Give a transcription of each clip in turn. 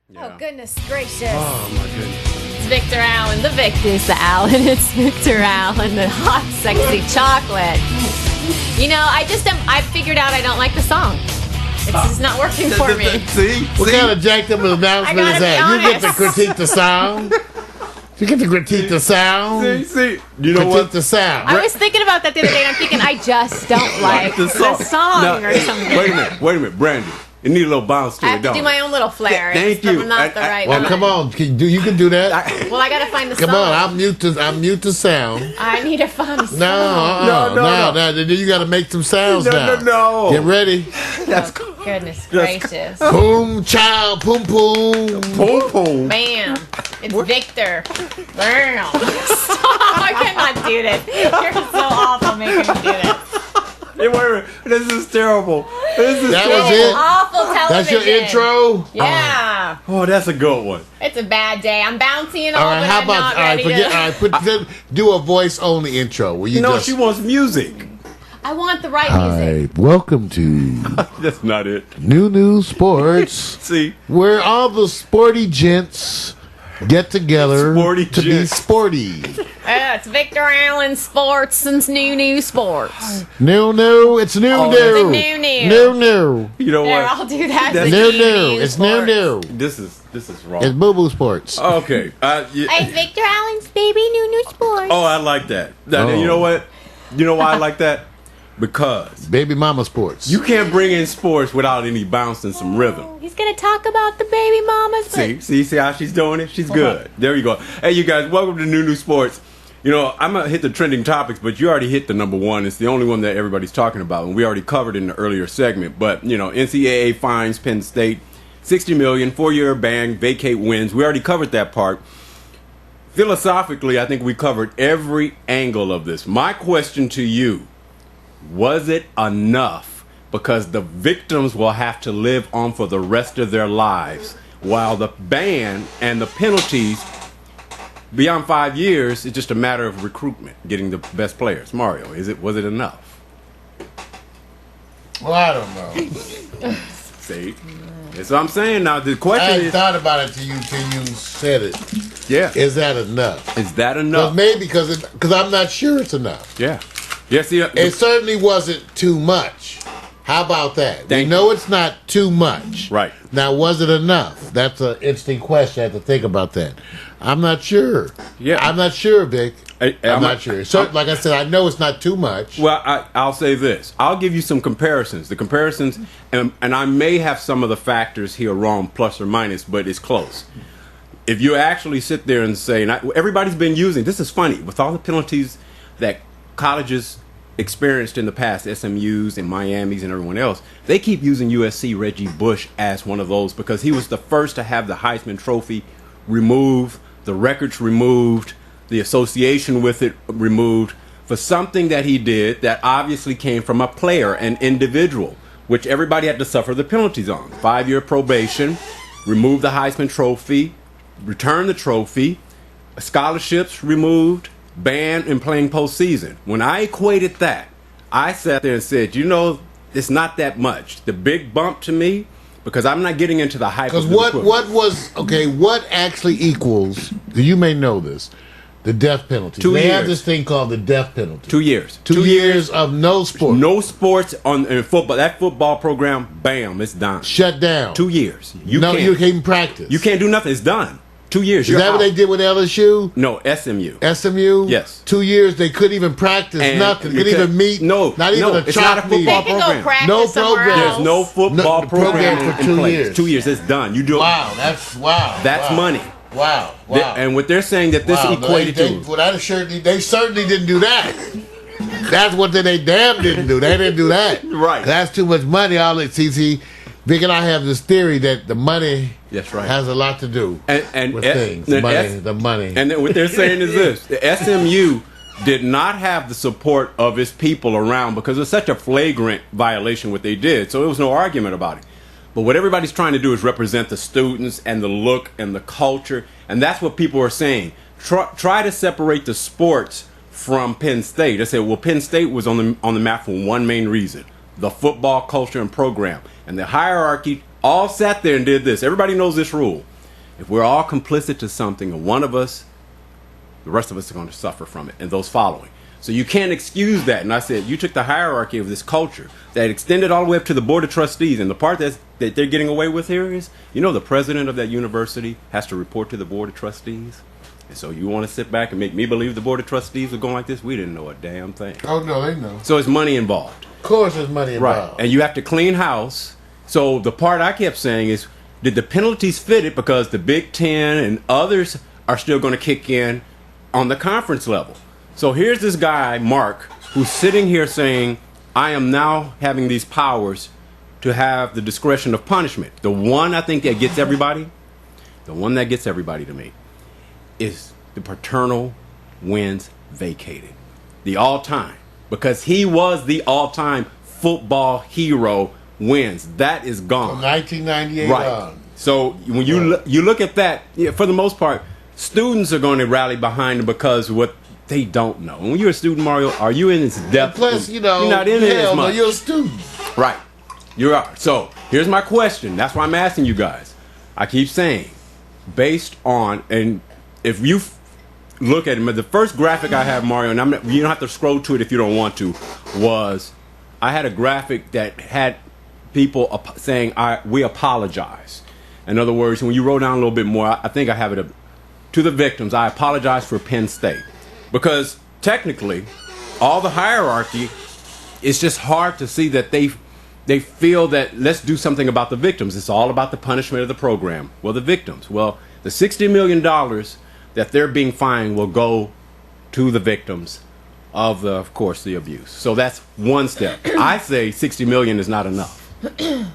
Yeah. Oh, goodness gracious. Oh, my goodness. It's Victor Allen. The Vic is the Allen. It's Victor Allen, the hot, sexy chocolate. You know, I figured out I don't like the song. It's just not working for me. See? What kind of jacked up announcement is that? You get to critique the sound? You get to critique the sound? See? You know critique what? the sound. I was thinking about that the other day, and I'm thinking, I just don't like the song now, or something. Wait a minute, Brandy. It need a little bounce to I it, have to don't do my own little flair. Thank you. Not the right Well, one. come on. You can do that. Well, I got to find the Come song. on. I'll mute the sound. I need to find the song. No. You got to make some sounds now. No. Get ready. That's Goodness gracious. Boom, child, boom, boom. Boom, boom. Bam. It's Victor. Bam. Stop. I cannot do this. You're so awful making me do this. Hey, wait a minute. This is terrible. That was it? Awful television. That's your intro? Yeah. Oh, that's a good one. It's a bad day. I'm bouncy and all, All right, but how I'm about, not ready to... do a voice only intro. Where you No, she wants music. I want the right music. Hi, welcome to That's not it. New Sports, See? where all the sporty gents get together Sporty to be gents. sporty. It's Victor Allen Sports and New Sports. New, it's new. You know There, what? I'll do that. That's- New, it's Sports. new. This is wrong. It's Boo Boo Sports. Okay. Hey, Victor Allen's baby New Sports. Oh, I like that. You know what? You know why I like that? Because Baby Mama Sports. you can't bring in sports without any bounce and some rhythm. He's gonna talk about the baby mamas. See how she's doing it? She's good. There you go. Hey, you guys, welcome to New Sports. You know, I'm going to hit the trending topics, but you already hit the number one. It's the only one that everybody's talking about, and we already covered in the earlier segment. But, you know, NCAA fines Penn State, $60 million, 4-year ban, vacate wins. We already covered that part. Philosophically, I think we covered every angle of this. My question to you, was it enough? Because the victims will have to live on for the rest of their lives, while the ban and the penalties beyond 5 years is just a matter of recruitment, getting the best players. Mario, was it enough? Well, I don't know. See, that's what I'm saying. Now the I question hadn't is, thought about it till you said it. yeah, Is that enough? is that enough? Maybe because I'm not sure it's enough. Yeah. See, It certainly wasn't too much. How about that? We Thank know it's not too much. Right. Now, was it enough? That's an interesting question. I have to think about that. I'm not sure. Yeah. I'm not sure, Vic. I'm I'm not sure. So, like I said, I know it's not too much. Well, I'll say this. I'll give you some comparisons. The comparisons, and I may have some of the factors here wrong, plus or minus, but it's close. If you actually sit there and say, and everybody's been using, this is funny, with all the penalties that colleges experienced in the past, SMUs and Miamis and everyone else, they keep using USC Reggie Bush as one of those because he was the first to have the Heisman Trophy removed, the records removed, the association with it removed for something that he did that obviously came from a player, an individual, which everybody had to suffer the penalties on. 5-year probation, remove the Heisman Trophy, return the trophy, scholarships removed, banned in playing postseason. When I equated that, I sat there and said, you know, it's not that much. The big bump to me, because I'm not getting into the hype. Because of the what actually equals, you may know this, the death penalty. 2 They years. have this thing called the death penalty. 2 years. 2 years of no sport. No sports in football. That football program, bam, it's done. Shut down. 2 years. You can't even practice. You can't do nothing. It's done. 2 years. Is that what they did with LSU? No, SMU. SMU? Yes. 2 years, they couldn't even practice And nothing. Couldn't because- even meet. No, not even no, a it's not a chalk football meeting. They could program. go practice No somewhere program. else. There's no football the program program for in 2 place. years. 2 years. It's done. You do. Wow, that's money. Wow. And what they're saying that this equated to. Well, they certainly didn't do that. That's what they damn didn't do. They didn't do that. Right. That's too much money. All it see, Vic and I have this theory that the money That's right. has a lot to do and with things. The money. And then what they're saying is this: the SMU did not have the support of its people around because it's such a flagrant violation what they did. So there was no argument about it. But what everybody's trying to do is represent the students and the look and the culture, and that's what people are saying. Try to separate the sports from Penn State. They said, well, Penn State was on the map for one main reason: the football culture and program. And the hierarchy all sat there and did this. Everybody knows this rule. If we're all complicit to something, and one of us, the rest of us are going to suffer from it, and those following. So you can't excuse that. And I said, you took the hierarchy of this culture that extended all the way up to the board of trustees. And the part that they're getting away with here is, the president of that university has to report to the board of trustees. And so you want to sit back and make me believe the board of trustees are going like this? We didn't know a damn thing. Oh, no, they know. So it's money involved. Of course there's money involved. Right. And you have to clean house. So the part I kept saying is, did the penalties fit it? Because the Big Ten and others are still going to kick in on the conference level. So here's this guy, Mark, who's sitting here saying, I am now having these powers to have the discretion of punishment. The one I think that gets everybody, to me, is the paternal wins vacated. The all-time. Because he was the all-time football hero wins. That is gone. From 1998 right. on. So when you look at that, for the most part, students are going to rally behind them because what they don't know. When you're a student, Mario, are you in its depth? Plus, you're not in it as much. You're a student. Right. You are. So here's my question. That's why I'm asking you guys. I keep saying, based on, and if you look at it, the first graphic I have, Mario, and you don't have to scroll to it if you don't want to, was I had a graphic that had people saying, we apologize. In other words, when you roll down a little bit more, I think I have it to the victims. I apologize for Penn State. Because technically, all the hierarchy, it's just hard to see that they feel that let's do something about the victims. It's all about the punishment of the program. Well, the victims. Well, the $60 million that they're being fined will go to the victims of course, the abuse. So that's one step. I say $60 million is not enough.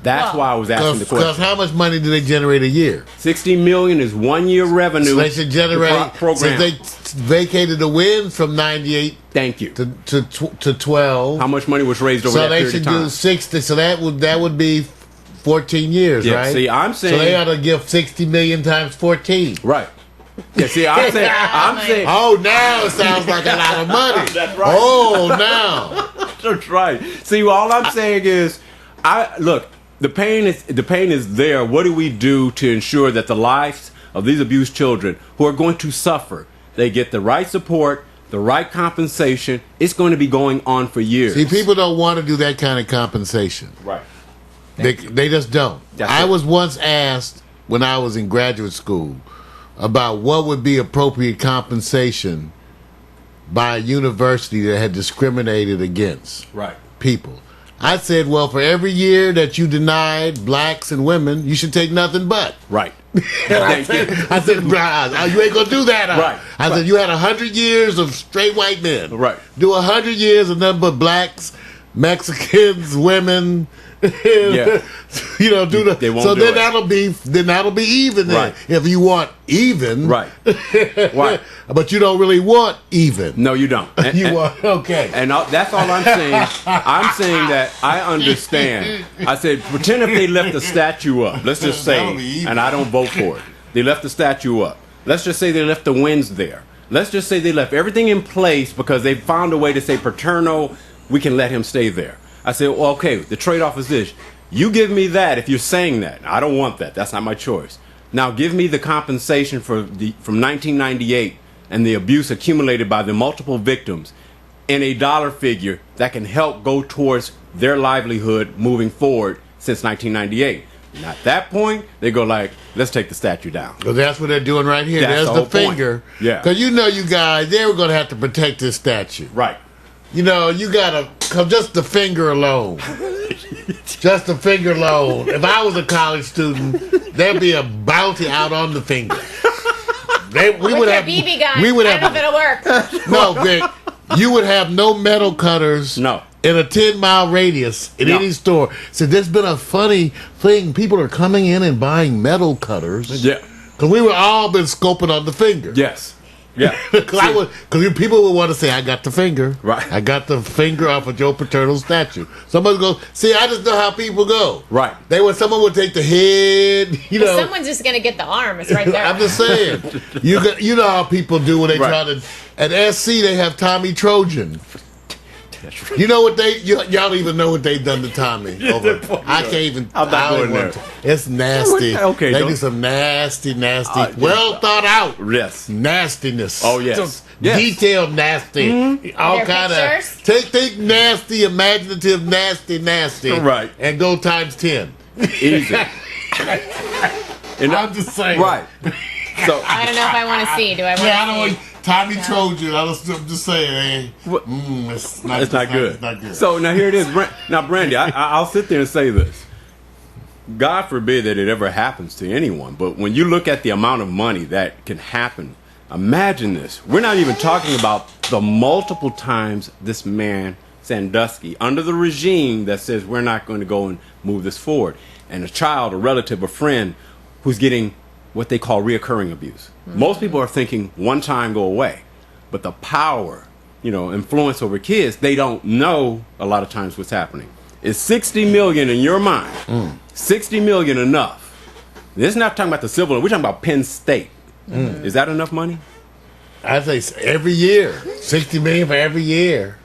That's why I was asking the question. Because how much money do they generate a year? $60 million is 1 year revenue. So they should generate. Program. Since they vacated the wins from 98. Thank you. To 12. How much money was raised over that period of time? So they should do 60. So that would be 14 years, yeah, right? See, I'm saying. So they ought to give 60 million times 14. Right. Yeah, see, I'm saying. Oh, now it sounds like a lot of money. That's right. Oh, now. That's right. See, all I'm saying is, look. The pain is there. What do we do to ensure that the lives of these abused children who are going to suffer, they get the right support, the right compensation? It's going to be going on for years. See, people don't want to do that kind of compensation. Right. They just don't. I was once asked when I was in graduate school about what would be appropriate compensation by a university that had discriminated against people. I said, well, for every year that you denied blacks and women, you should take nothing but. Right. I said, you ain't going to do that. Right. I said, you had 100 years of straight white men. Right. Do 100 years of nothing but blacks, Mexicans, women. Yeah. Do the. They won't so do then it. that'll be even. Right. Then, if you want even. Right. Right. But you don't really want even. No, you don't. You want okay. And that's all I'm saying. I'm saying that I understand. I said, pretend if they left the statue up. Let's just say, and I don't vote for it. They left the statue up. Let's just say they left the wins there. Let's just say they left everything in place because they found a way to say Paterno, we can let him stay there. I said, well, okay, the trade-off is this. You give me that if you're saying that. I don't want that. That's not my choice. Now give me the compensation from 1998 and the abuse accumulated by the multiple victims in a dollar figure that can help go towards their livelihood moving forward since 1998. And at that point, they go like, let's take the statue down. Well, that's what they're doing right here. That's There's the finger. Point. Yeah. Because you guys, they were going to have to protect this statue. Right. You got to, cause just the finger alone. Just the finger alone. If I was a college student, there'd be a bounty out on the finger. We would have BB gun. We would have. I don't know if it'll work. No, Vic. You would have no metal cutters. No. In a 10-mile radius in any store. So there's been a funny thing. People are coming in and buying metal cutters. Yeah. Because we were all been scoping on the finger. Yes. Yeah. Because people would want to say, I got the finger. Right. I got the finger off of Joe Paterno's statue. Somebody goes, see, I just know how people go. Right. Someone would take the head, Someone's just going to get the arm. It's right there. I'm just saying. You know how people do when they try to. At SC, they have Tommy Trojan. That's right. You know what y'all don't even know what they done to Tommy. I can't even. I'm not going there. It's nasty. Okay, they do some nasty, well thought out. Yes. Nastiness. Oh yes. Detailed nasty. Mm-hmm. All kind of take nasty, imaginative, nasty. Right. And go times 10. Easy. And I'm just saying. Right. So I don't know if I want to see. Do I want to see? I don't want Tommy told you. I'm just saying, it's not good. It's not good. So now here it is. Now, Brandy, I'll sit there and say this. God forbid that it ever happens to anyone, but when you look at the amount of money that can happen, imagine this. We're not even talking about the multiple times this man, Sandusky, under the regime that says we're not going to go and move this forward, and a child, a relative, a friend who's getting what they call reoccurring abuse. Mm-hmm. Most people are thinking one time go away, but the power, influence over kids, they don't know a lot of times what's happening. Is 60 million in your mind? 60 million enough? This is not talking about the civil. We're talking about Penn State. Is that enough money? I say every year, 60 million for every year.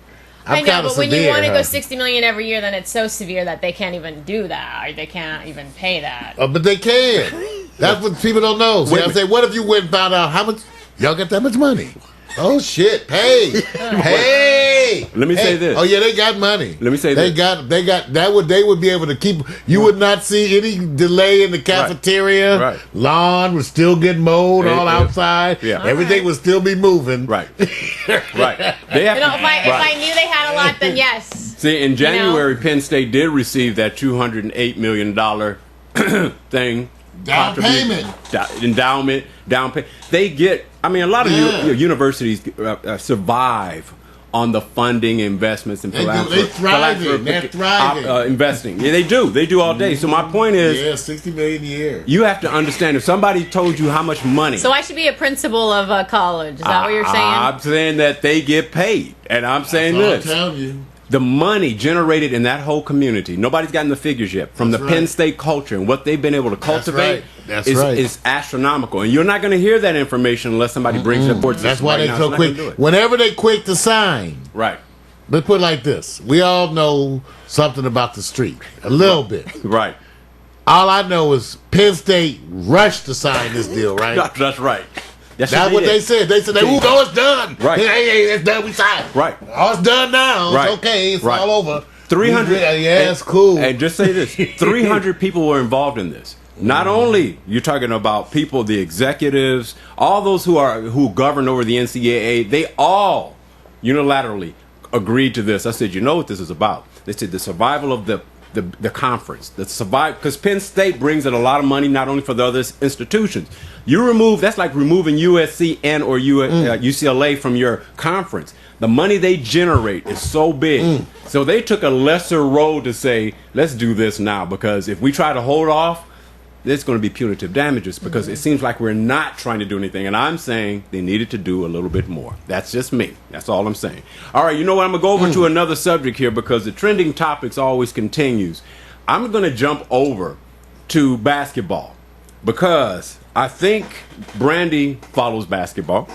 I know, but when you want to go 60 million every year, then it's so severe that they can't even do that, or they can't even pay that. But they can. That's what people don't know. So I say, what if you went and found out how much y'all got that much money? Oh shit! Hey. Let me say this. Oh yeah, they got money. Let me say this. They got that. They would be able to keep. You would not see any delay in the cafeteria. Right. Lawn would still get mowed all outside. Yeah. Everything would still be moving. Right. Right. They have if I knew they had a lot, then yes. See, in January, Penn State did receive that $208 million thing. Down payment. Endowment, down payment. They get, a lot of universities survive on the funding, investments, and They're thriving. Investing. Yeah, they do. They do all day. So my point is, 60 million a year. You have to understand, if somebody told you how much money. So I should be a principal of a college. Is that what you're saying? I'm saying that they get paid. And I'm saying That's this. all I'm telling you. The money generated in that whole community, nobody's gotten the figures yet, from the Penn State culture and what they've been able to cultivate is astronomical. And you're not going to hear that information unless somebody brings it forward. That's why they're so quick. Whenever they quick to sign. Right. Let's put it like this. We all know something about the street. A little bit. Right. All I know is Penn State rushed to sign this deal, right? That's right. That's what they said. They said, it's done. Right. Hey, it's done. We signed. Right. Oh, it's done now. Right. It's okay. It's all over. 300. It's cool. And just say this: 300 people were involved in this. Not only you're talking about people, the executives, all those who govern over the NCAA, they all unilaterally agreed to this. I said, you know what this is about? They said the survival of the conference, because Penn State brings in a lot of money, not only for the other institutions. That's like removing USC and or UCLA from your conference. The money they generate is so big. So they took a lesser road to say, let's do this now, because if we try to hold off, there's going to be punitive damages, because it seems like we're not trying to do anything. And I'm saying they needed to do a little bit more. That's just me. That's all I'm saying. All right, you know what? I'm going to go over to another subject here, because the trending topics always continues. I'm going to jump over to basketball, because I think Brandy follows basketball.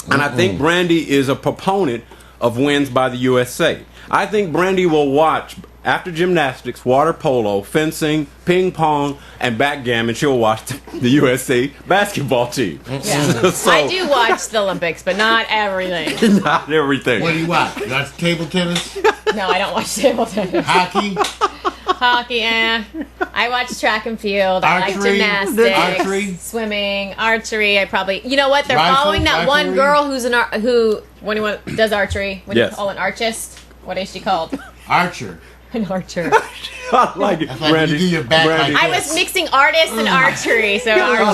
And I think Brandy is a proponent of wins by the USA. I think Brandy will watch, after gymnastics, water polo, fencing, ping pong, and backgammon, she'll watch the USA basketball team. Yeah. So, I do watch the Olympics, but not everything. Not everything. What do you watch? You watch table tennis? No, I don't watch table tennis. Hockey, I watch track and field. I like gymnastics, swimming, archery. You know what? They're following that one girl who's does archery. What do you call an archist? What is she called? Archer. An archer. I like it. That's like Brandy, you do your back Brandy. I was mixing artist and archery, so I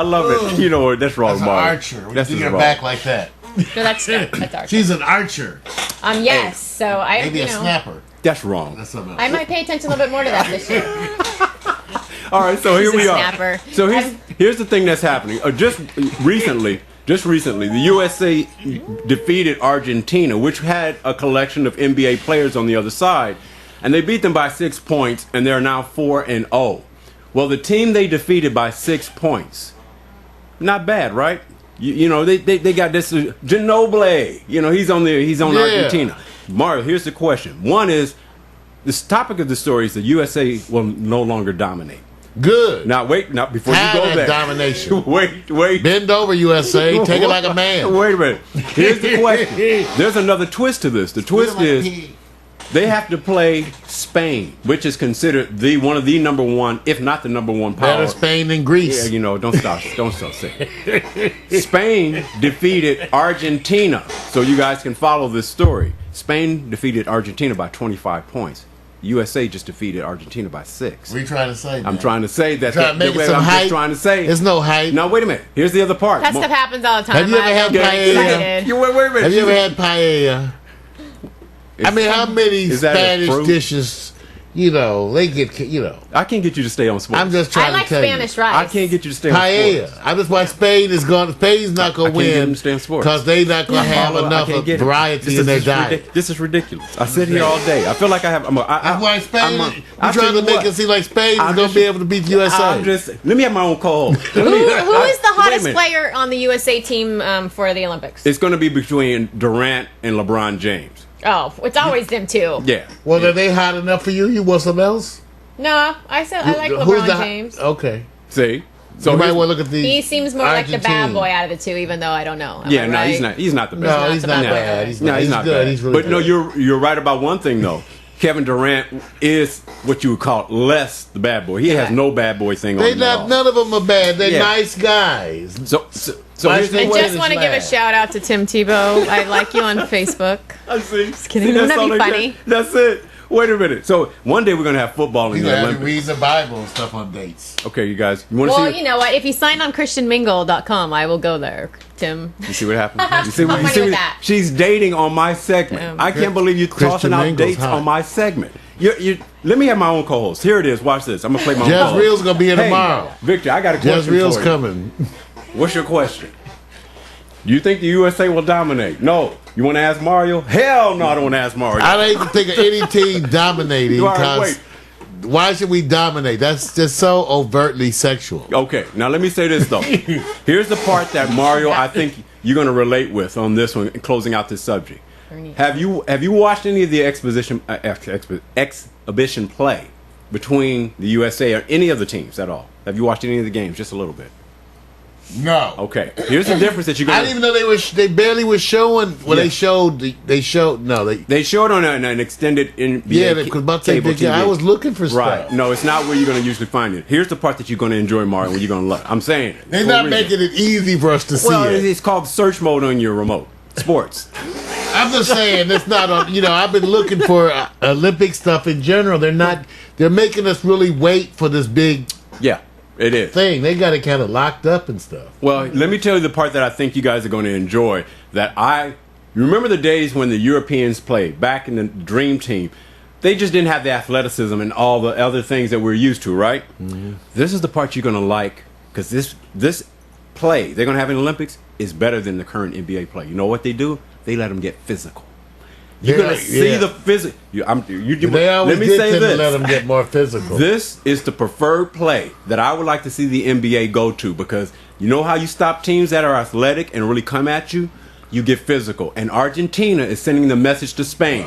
love it. You know, that's wrong, Mark. Archer. That's do your back like that. So that's archer. She's an archer. Yes. So maybe a snapper. That's wrong. That's something else. I might pay attention a little bit more to that this year. All right, so here we are. Snapper. So here's the thing that's happening. Just recently, the USA defeated Argentina, which had a collection of NBA players on the other side, and they beat them by 6 points, and they're now 4-0. Well, the team they defeated by 6 points, not bad, right? You know, they got this Ginobili. You know, he's on Argentina. Mario, here's the question. One is, this topic of the story is the USA will no longer dominate. Good. Now wait, before you go there. Domination. wait. Bend over, USA. Take it like a man. Wait a minute. Here's the question. There's another twist to this. The twist is they have to play Spain, which is considered one of the number one, if not the number one power. Better Spain than Greece. Yeah, don't stop saying it. Spain defeated Argentina, so you guys can follow this story. Spain defeated Argentina by 25 points. USA just defeated Argentina by 6. What are you trying to say, man? I'm trying to say that. I'm just trying to say. There's no hype. Now, wait a minute. Here's the other part. That stuff happens all the time. Have you ever had paella? Wait a minute. Have you ever had paella? I mean, how many Spanish dishes, they get, I can't get you to stay on sports. I'm just trying to tell Spanish you. rice. I can't get you to stay on paella. sports. I'm just why Spain's not going to win because they're not going to have enough variety in their diet. This is ridiculous. I sit here all day. I feel like I have. That's why Spain. I'm trying to make it seem like Spain is going to be able to beat the USA. Let me have my own call. Who is the hottest player on the USA team for the Olympics? It's going to be between Durant and LeBron James. Oh, it's always them two. Yeah. Well, are they hot enough for you? You want something else? No, I said I like LeBron James. Okay. See? So you might want to look at the. He seems more like the bad boy out of the two, even though I don't know. He's not. He's not the best. No, he's not bad. He's not bad. good. He's really good. No, you're right about one thing though. Kevin Durant is what you would call less the bad boy. He has no bad boy thing on him. None of them are bad. They're nice guys. So I just want to give a shout out to Tim Tebow. I like you on Facebook. I see. Just kidding. Wouldn't that be funny? That's it. Wait a minute. So one day we're gonna have football in the Olympics. Read the Bible and stuff on dates. Okay, you guys. You want to see? Well, you know what? If you sign on ChristianMingle.com, I will go there, Tim. You see what happens? You see what she's dating on my segment. I can't believe you're tossing out dates on my segment. Let me have my own co-host. Here it is. Watch this. I'm gonna play my own co-host. Jezreel's gonna be here tomorrow. Victor, I got a question Jezreel's for you. coming. What's your question? Do you think the USA will dominate? No. You want to ask Mario? Hell no, I don't want to ask Mario. I don't even think of any team dominating because why should we dominate? That's just so overtly sexual. Okay, now let me say this though. Here's the part that Mario, I think you're going to relate with on this one, closing out this subject. Have you watched any of the exhibition play between the USA or any of the teams at all? Have you watched any of the games? Just a little bit. No. Okay. Here's the difference that you're going to... I didn't even know they barely were showing... Well, they showed They showed on an extended NBA cable TV. I was looking for stuff. Right. No, it's not where you're going to usually find it. Here's the part that you're going to enjoy, Mario, when you're going to love. I'm saying it. They're not making it easy for us to see it. It's called search mode on your remote. Sports. I'm just saying it's not on. I've been looking for Olympic stuff in general. They're making us really wait for this big... Yeah. It is. Thing. They got it kind of locked up and stuff. Well, let me tell you the part that I think you guys are going to enjoy. You remember the days when the Europeans played back in the Dream Team? They just didn't have the athleticism and all the other things that we're used to, right? Mm-hmm. This is the part you're going to like because this play they're going to have in the Olympics is better than the current NBA play. You know what they do? They let them get physical. You're going to see the physical. They always let them get more physical. This is the preferred play that I would like to see the NBA go to because you know how you stop teams that are athletic and really come at you? You get physical. And Argentina is sending the message to Spain.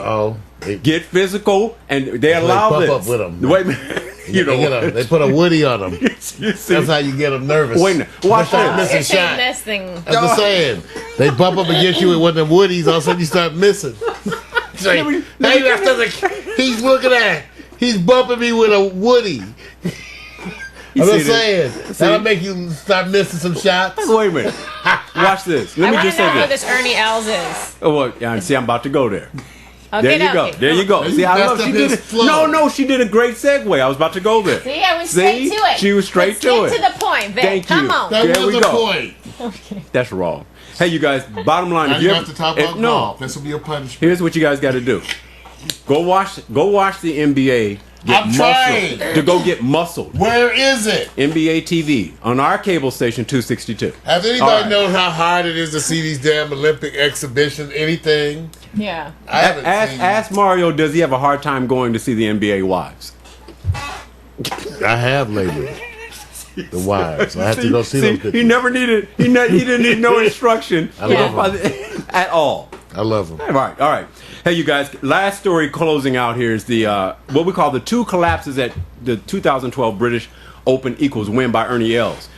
Get physical, and they allow this. Up with them. Wait a minute. They put a Woody on them. That's how you get them nervous. Wait a minute. Watch this. Missing shot. I'm just saying. They bump up against you with one of them Woodies, all of a sudden you start missing. He's looking at. He's bumping me with a Woody. I'm just saying. That'll make you start missing some shots. Wait a minute. Watch this. Let me just say I want to know who this Ernie Els is. Oh, well, yeah, see, I'm about to go there. Okay, there you go. There you go. See, I love she did it. No, she did a great segue. I was about to go there. See, I went straight to it. She was straight to it. Get to the point, Vic. Thank you. Come on. There was the point. Okay. That's wrong. Hey, you guys, bottom line. Now you have to talk about golf. This will be a punishment. Here's what you guys got to do. Go watch the NBA. I'm trying to go get muscled. Where is it? NBA TV on our cable station 262. Has anybody known how hard it is to see these damn Olympic exhibitions? Anything? Yeah. I haven't seen. Ask Mario, does he have a hard time going to see the NBA wives? I have lately. The wives. I have to go see those pictures. He never needed. He didn't need no instruction at all. I love him. All right. Hey, you guys. Last story closing out here is the what we call the 2 collapses at the 2012 British Open equals win by Ernie Els.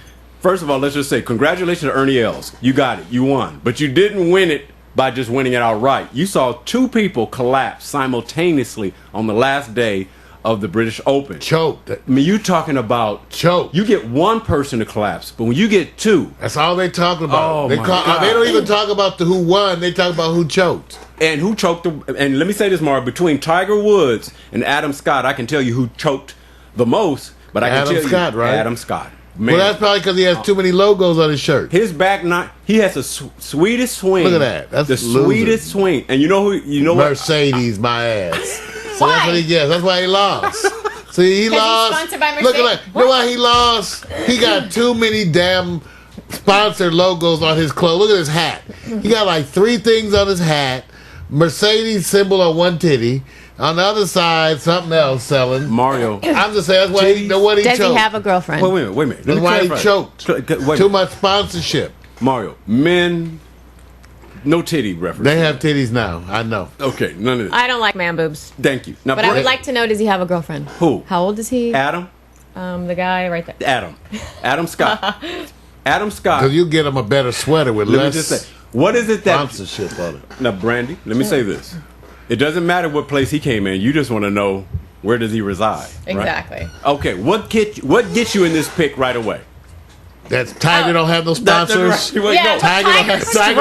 First of all, let's just say congratulations to Ernie Els. You got it. You won. But you didn't win it by just winning it outright. You saw 2 people collapse simultaneously on the last day of the British Open. Choked. I mean, you talking about choke. You get one person to collapse, but when you get 2, that's all they talking about. Oh, they don't even talk about who won. They talk about who choked. And who choked. And let me say this, Mark. Between Tiger Woods and Adam Scott, I can tell you who choked the most. But I can tell you, right? Adam Scott. Man. Well, that's probably because he has too many logos on his shirt. His back nine. He has the sweetest swing. Look at that. That's the sweetest swing. And you know who? You know Mercedes, my ass. So that's what he gets. That's why he lost. See, he lost. He's sponsored by Mercedes. Look at that. You know why he lost? He got too many damn sponsored logos on his clothes. Look at his hat. He got like 3 things on his hat. Mercedes symbol on one titty. On the other side, something else selling. Mario. I'm just saying that's why he choked. Does he have a girlfriend? Wait a minute. That's why he choked. Too much sponsorship. Mario, men, no titty reference. They have titties now. I know. Okay, none of this. I don't like man boobs. Thank you. Now, but I would like to know, does he have a girlfriend? Who? How old is he? Adam? The guy right there. Adam Scott. Adam Scott. Because you get him a better sweater with let less me just say, what is it that sponsorship on it. Now, Brandy, let me say this. It doesn't matter what place he came in. You just want to know, where does he reside? Exactly. Right? Okay, what gets you in this pick right away? That's Tiger don't have no sponsors. Right. Yeah, Tiger don't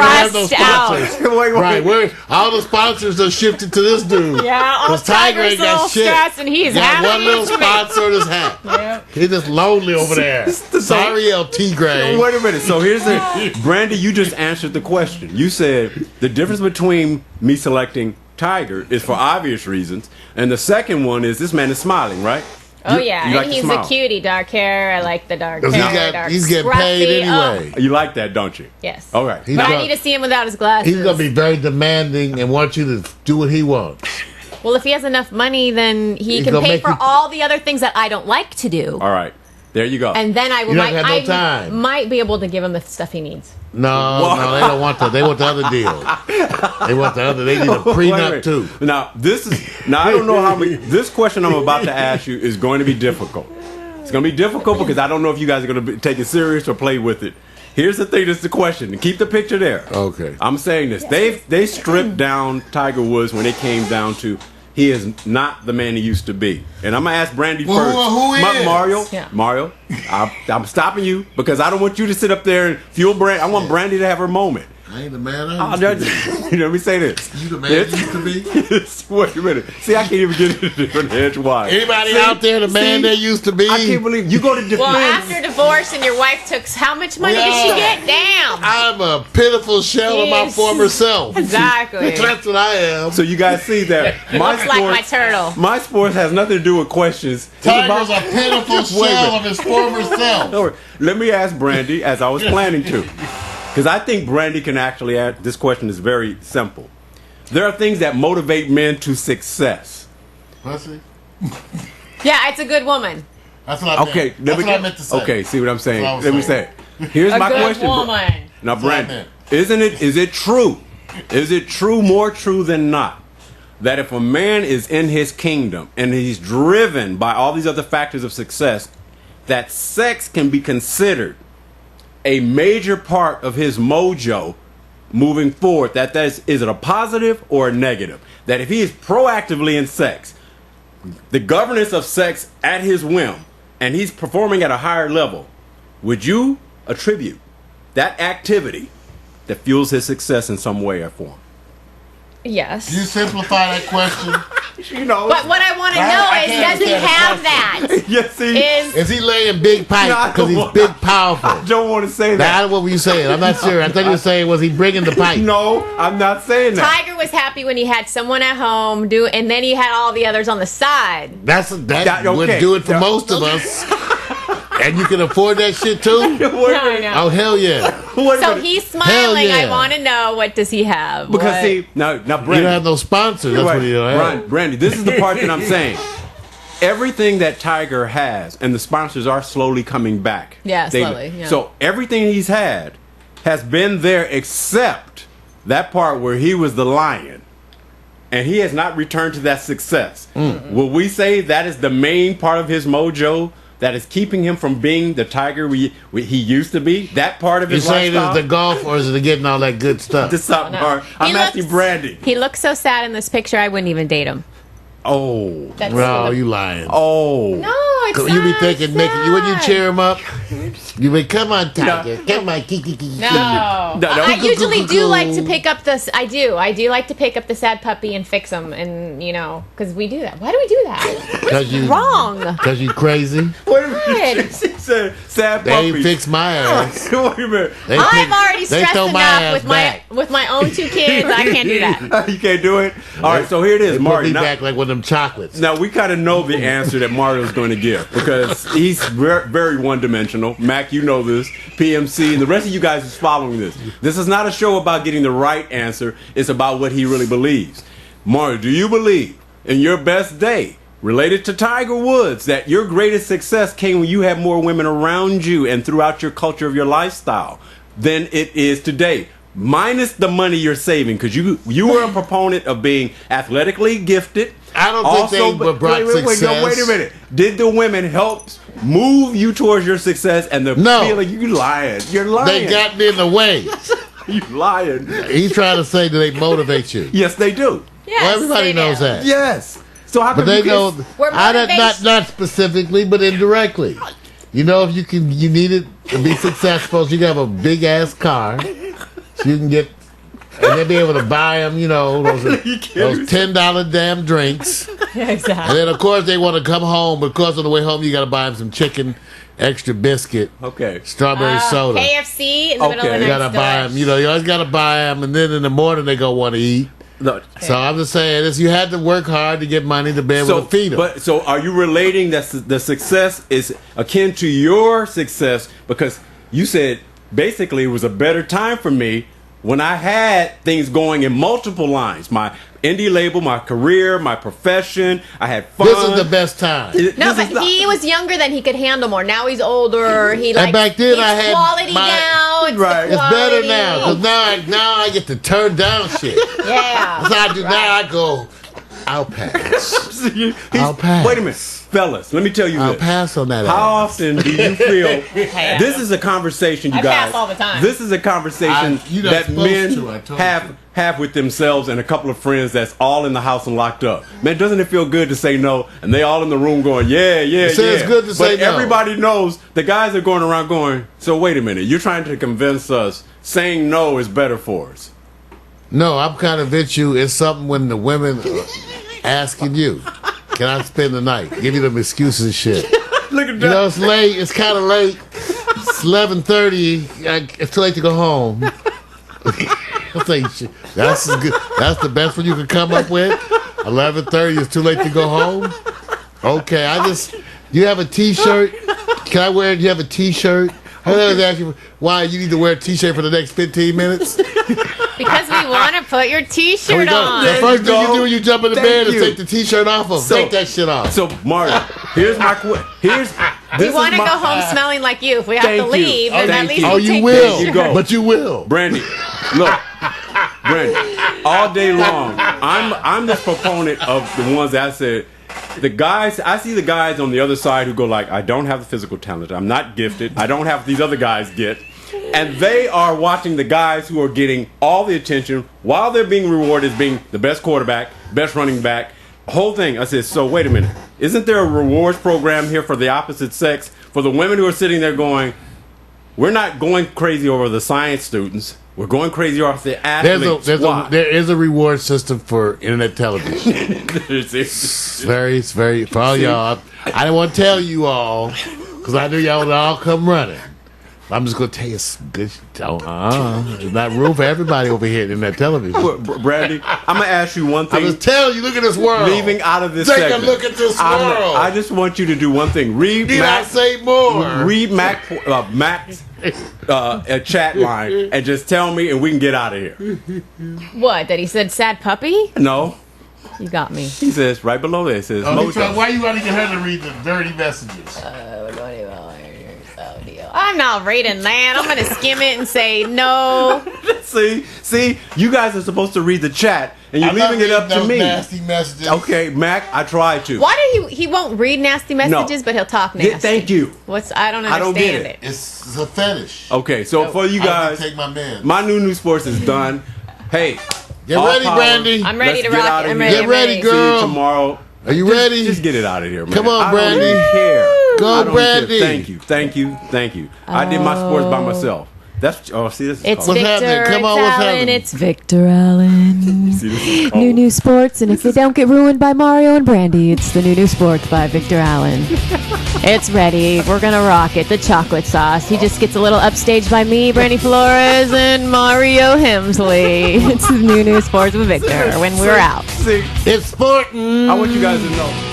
have no sponsors. Right, all the sponsors are shifted to this dude. Yeah, all Tiger ain't got shit. And he's got one little sponsor on his hat. Yep. He's just lonely over there. Sorry, LT Gray. Wait a minute. So here's the Brandy. You just answered the question. You said the difference between me selecting Tiger is for obvious reasons, and the second one is this man is smiling, right? Oh yeah, and like he's a cutie, dark hair. I like the dark hair. He's getting paid anyway. Oh. You like that, don't you? Yes. All right. But I need to see him without his glasses. He's gonna be very demanding and want you to do what he wants. Well, if he has enough money, then he can pay for all the other things that I don't like to do. All right. There you go. And then I will might be able to give him the stuff he needs. No, they don't want that. They want the other deal. They want the other. They need a prenup too. Now I don't know how many. This question I'm about to ask you is going to be difficult. It's going to be difficult because I don't know if you guys are going to take it serious or play with it. Here's the thing. This is the question. Keep the picture there. Okay. I'm saying this. They stripped down Tiger Woods when it came down to he is not the man he used to be. And I'm going to ask Brandy first. Who is? Mario. Yeah. Mario, I'm stopping you because I don't want you to sit up there and fuel Brandy. I want Brandy to have her moment. I ain't the man I used to be. Let me say this. You the man you used to be? Wait a minute. See, I can't even get into different edge wise. Anybody out there the man they used to be? I can't believe you go to defense. Well, after divorce and your wife took, how much money did she get? Damn. I'm a pitiful shell of my former self. Exactly. That's what I am. So you guys see that looks like my turtle. My sports has nothing to do with questions. Tiger's a pitiful shell of his former self. Let me ask Brandy, as I was planning to. Because I think Brandy can actually add, this question is very simple. There are things that motivate men to success. Pussy? Yeah, it's a good woman. That's what I meant. Okay, That's what I meant to say. Okay, see what I'm saying? Let me say it. Here's my question. Woman. Now, Brandy, is it true? Is it true, more true than not, that if a man is in his kingdom and he's driven by all these other factors of success, that sex can be considered a major part of his mojo moving forward? Is it a positive or a negative? That if he is proactively in sex, the governance of sex at his whim, and he's performing at a higher level, would you attribute that activity that fuels his success in some way or form? Yes. Can you simplify that question? But what I want to know is, does he have that? Yes, is he laying big pipe because he's big, powerful? I don't want to say that. What were you saying? I'm not sure. I thought you were saying, was he bringing the pipe? No, I'm not saying that. Tiger was happy when he had someone at home and then he had all the others on the side. That would do it for most of us. And you can afford that shit too? Oh, hell yeah. So he's smiling. Yeah. I want to know, what does he have? Because see, now Brandy, you don't have no sponsors. That's what you don't have. Brandy, this is the part that I'm saying. Everything that Tiger has, and the sponsors are slowly coming back. Yeah, slowly. Yeah. So everything he's had has been there except that part where he was the lion, and he has not returned to that success. Will we say that is the main part of his mojo that is keeping him from being the tiger he used to be? That part of his lifestyle? You saying it's the golf, or is it getting all that good stuff? The something part. I'm asking Brandy. He looks so sad in this picture, I wouldn't even date him. Oh. No, you lying. Oh. No, it's You be thinking, when you cheer him up, you be, come on, Tiger. No. Come on, No. I usually do like to pick up this. I do like to pick up the sad puppy and fix him, and because we do that. Why do we do that? What's wrong? Because you crazy. Wait a minute. She said sad puppy. They fix my ass. Wait a minute. I'm already stressed enough with my own 2 kids. I can't do that. You can't do it. All right, so here it is, Marty. Put me back like one of them chocolates. Now we kind of know the answer that Mario's going to give because he's very one-dimensional. Mac, you know this. PMC and the rest of you guys is following this. This is not a show about getting the right answer. It's about what he really believes. Mario, do you believe in your best day, related to Tiger Woods, that your greatest success came when you had more women around you and throughout your culture of your lifestyle than it is today? Minus the money you're saving, because you were a proponent of being athletically gifted. I don't think they brought success. Wait a minute. Did the women help move you towards your success and the feeling you lying? You're lying. They got in the way. You lying. He's trying to say that they motivate you. Yes, they do. Yes, well, everybody knows that. Yes. So how but they know. Not specifically, but indirectly. If you need it to be successful, so you can have a big ass car. So you can get, and they'll be able to buy them, those $10 damn drinks. Yeah, exactly. And then, of course, they want to come home. Because on the way home, you got to buy them some chicken, extra biscuit, strawberry soda. KFC in the middle of the night. You got to buy them. You always got to buy them. And then in the morning, they go want to eat. No. So I'm just saying this: you had to work hard to get money to be able to feed them. But so, are you relating that the success is akin to your success because you said basically it was a better time for me when I had things going in multiple lines. My indie label, my career, my profession. I had fun. This is the best time. He was younger than he could handle more. Now he's older. He and back then I had quality down. It's right. It's better now because now I get to turn down shit. Yeah. So I do now. I go. I'll pass. I'll pass. Wait a minute. Fellas, let me tell you I'll this. pass on that. How often do you feel this is a conversation, you guys? I pass all the time. This is a conversation that men have with themselves and a couple of friends that's all in the house and locked up. Man, doesn't it feel good to say no? And they all in the room going, yeah. It's good to say no. But everybody knows the guys are going around going, so wait a minute, you're trying to convince us saying no is better for us. No, I'm kind of with you. It's something when the women are asking you, can I spend the night? Give you them excuses and shit. Look at that. It's late. It's kind of late. It's 11:30. It's too late to go home. That's good. That's the best one you can come up with. 11:30 is too late to go home. Okay, you have a T-shirt. Can I wear it? You have a T-shirt. I was asking why you need to wear a T-shirt for the next 15 minutes. Because we want to put your T-shirt on. The first thing you do when you jump in the bed is take the T-shirt off of. Take that shit off. So, Mario, here's my question. We want to go home smelling like you. If we have to leave, then at least you will. But you will. Brandy, look. Brandy, all day long, I'm the proponent of the ones that I said, I see the guys on the other side who go like, I don't have the physical talent. I'm not gifted. I don't have what these other guys get. And they are watching the guys who are getting all the attention while they're being rewarded as being the best quarterback, best running back, whole thing. I said, so wait a minute. Isn't there a rewards program here for the opposite sex? For the women who are sitting there going, we're not going crazy over the science students. We're going crazy off the athletes. There is a reward system for internet television. It's very, for all y'all. I didn't want to tell you all because I knew y'all would all come running. I'm just going to tell you some good shit. There's not room for everybody over here in that television. Brandy, I'm going to ask you one thing. I'm just telling you, look at this world. Leaving out of this segment. Take a look at this world. I just want you to do one thing. Read Mac's a chat line and just tell me and we can get out of here. What? That he said sad puppy? No. You got me. He says right below there, it says why you want to get her to read the dirty messages? I'm not rating that. I'm gonna skim it and say no. See, you guys are supposed to read the chat, and you're leaving it up to me. Nasty messages. Okay, Mac, I tried to. Why did he won't read nasty messages, but he'll talk nasty? Thank you. I don't understand I don't get it. It's a fetish. Okay, so for you guys, take my man. My new sports is done. Hey, get ready, Brandy. I'm ready to rock it. I'm ready. Get ready, girl. See you tomorrow. Are you ready? Just get it out of here, man. Come on, Brandy. I don't care. Go, Brandy. Thank you. I did my sports by myself. That's see this. It's what's Victor. happening? Come on, what's happening? It's Victor Allen. See, New Sports, and if they don't get ruined by Mario and Brandy, it's the New Sports by Victor Allen. It's ready. We're gonna rock it. The chocolate sauce. He just gets a little upstaged by me, Brandy Flores, and Mario Hemsley. It's the New Sports with Victor when we're out. See, it's sporting. I want you guys to know.